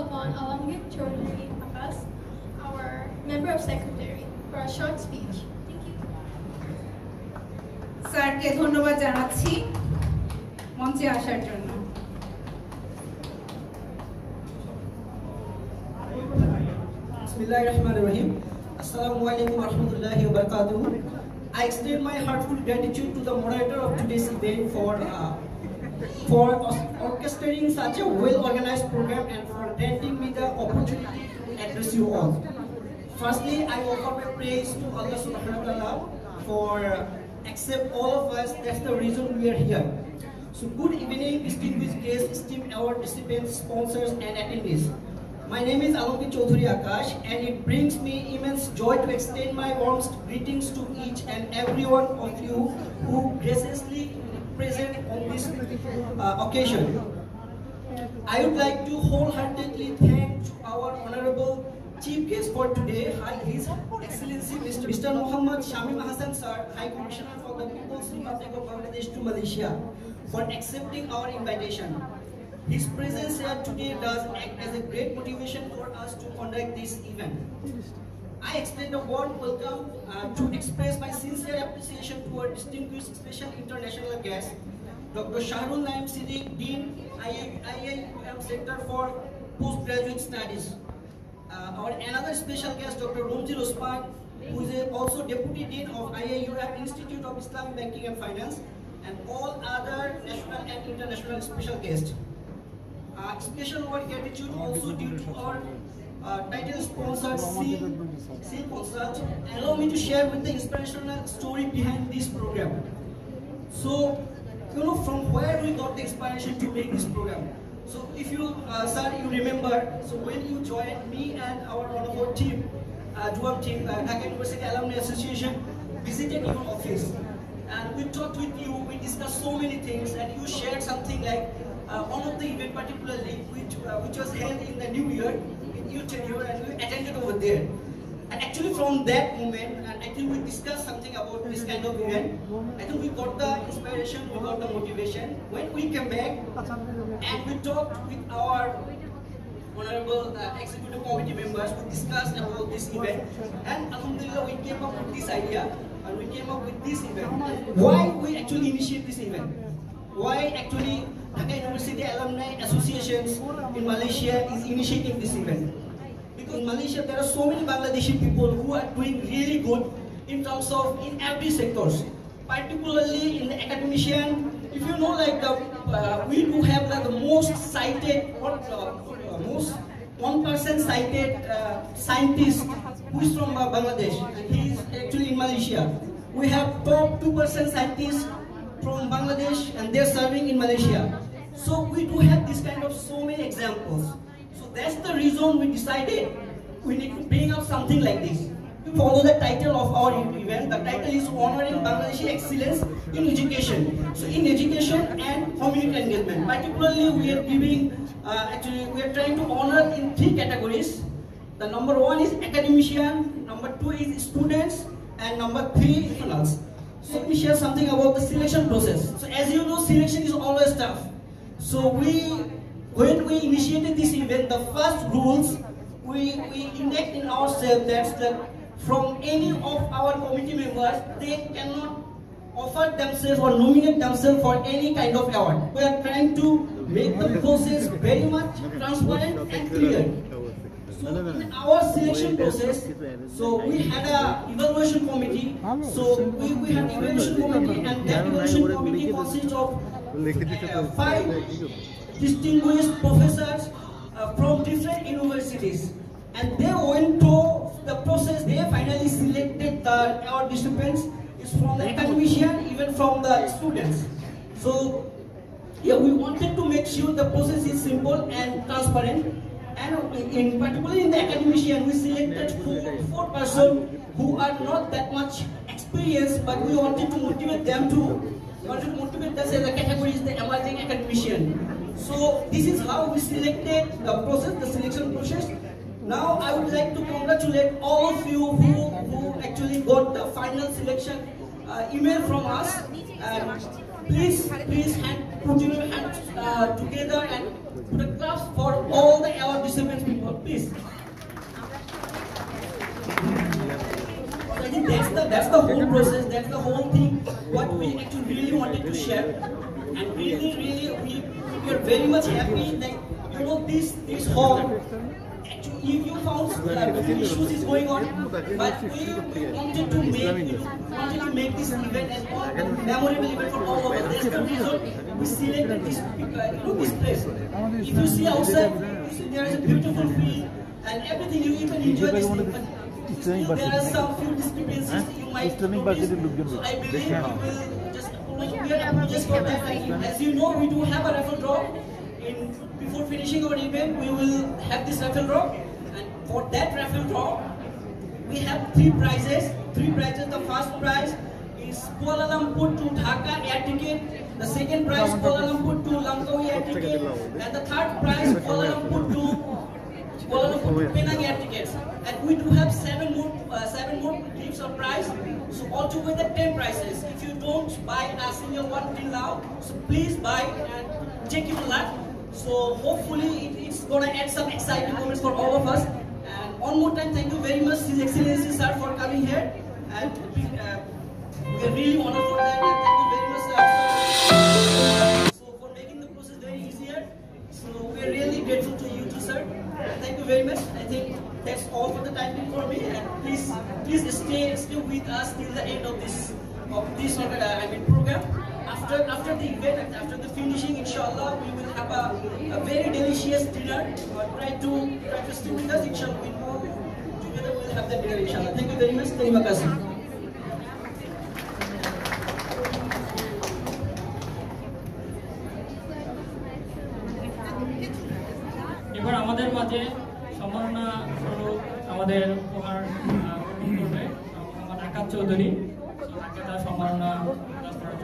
upon Alamgir Chaudhary Abbas, our Member of Secretary, for a short speech. Thank you. স্যারকে ধন্যবাদ জানাচ্ছি মঞ্চে আসার জন্য। Bismillahirrahmanirrahim. Assalamualaikum warahmatullahi wabarakatuh. I extend my heartfelt gratitude to the moderator of today's event for orchestrating such a well-organized program and for granting me the opportunity to address you all. Firstly, I offer my praise to Allah subhanahu wa ta'ala for accept all of us. That's the reason we are here. So good evening, distinguished guests, esteemed award recipients, sponsors and attendees. My name is Alamgir Chaudhary Akash, and it brings me immense joy to extend my warmest greetings to each and every one of you who graciously present on this occasion. I would like to wholeheartedly thank our honorable chief guest for today, His Excellency Mr. Muhammad Shamim Hassan Sir, High Commissioner for the People's Republic of Bangladesh to Malaysia, for accepting our invitation. His presence here today does act as a great motivation for us to conduct this event. I extend a warm welcome to express my sincere appreciation to our distinguished special international guest, Dr. Shahrul Naim Siddiq, Dean, IIUM Center for Postgraduate Studies. Our another special guest, Dr. Romzil Osman, who is also Deputy Dean of IIUM Institute of Islamic Banking and Finance, and all other national and international special guests. Special word gratitude also due to our title sponsor, Seal Consult. Allow me to share with the inspirational story behind this program. So, from where we got the inspiration to make this program. So, if you, sir, you remember, so when you joined, me and one of our team, Duam team, Dhaka University Alumni Association, visited your office. And we talked with you, we discussed so many things, and you shared something like one of the event particularly, which was held in the new year, in your tenure, and we attended over there. And actually from that moment, and actually we discussed something about this kind of event. I think we got the inspiration, we got the motivation. When we came back, and we talked with our honorable executive committee members, we discussed about this event, and alhamdulillah we came up with this idea, and we came up with this event. Why we actually initiate this event? Why actually Dhaka University Alumni Associations in Malaysia is initiating this event? Because in Malaysia there are so many Bangladeshi people who are doing really good in terms of in every sectors, particularly in the academician. If you know, like we do have like the most cited, most 1% cited scientist who is from Bangladesh, and he is actually in Malaysia. We have top 2% scientists from Bangladesh, and they're serving in Malaysia. So we do have this kind of so many examples. So that's the reason we decided we need to bring up something like this. To follow the title of our event, the title is Honoring Bangladeshi Excellence in Education. So in education and community engagement, particularly we are giving, actually we are trying to honor in 3 categories. The number 1 is academician, number 2 is students, and number 3 is professionals. So let me share something about the selection process. So as you know, selection is always tough. So when we initiated this event, the first rules we indexed in ourselves that from any of our committee members, they cannot offer themselves or nominate themselves for any kind of award. We are trying to make the process very much transparent and clear. So in our selection process, so we had a evaluation committee. So we had evaluation committee, and that evaluation committee consists of 5 distinguished professors from different universities, and they went through the process. They finally selected the award recipients is from the academician, even from the students. So yeah, we wanted to make sure the process is simple and transparent. And particularly in the academician, we selected 4 persons who are not that much experienced, but we wanted to motivate them to. We wanted to motivate them as the category is the emerging academician. So this is how we selected the process, the selection process. Now I would like to congratulate all of you who actually got the final selection email from us. Please put your hands together and put a clap for all the award recipients that's the whole process. That's the whole thing. What we actually really wanted to share, and really we are very much happy that this hall. Actually, if you found few issues is going on, but we wanted to make this event as a memorable event for all of us. That's the reason we selected this this place. If you see outside, you see there is a beautiful field and everything. You can enjoy this thing, but still there are some few discrepancies you might notice. So I believe we will just apologize for that. As you know, we do have a raffle draw. Before finishing our event, we will have this raffle draw, and for that raffle draw, we have three prizes. The first prize is Kuala Lumpur to Dhaka air ticket. The second prize Kuala Lumpur to Langkawi air ticket, and the third prize Kuala Lumpur to Penang air tickets. And we do have seven more gifts or prize. So altogether 10 prizes. If you don't buy a single one till now, so please buy and check your luck. So hopefully it's gonna add some exciting moments for all of us. And one more time, thank you very much, His Excellency Sir, for coming here. And we are really honored for that. And thank you very much, sir. So for making the process very easier. So we are really grateful to you too, sir. Thank you very much. I think that's all for the time being for me. And please stay with us till the end of this program. After the event, after the finishing, inshallah, we will have a very delicious dinner. Try to stay with us, inshallah. We all together will have that dinner, inshallah. Thank you very much. Terima kasih. এবার আমাদের মাঝে সম্মাননা স্বরূপ আমাদের উপহার করবে মোহাম্মদ আকাশ চৌধুরী, তাকে তার সম্মাননা প্রদান করা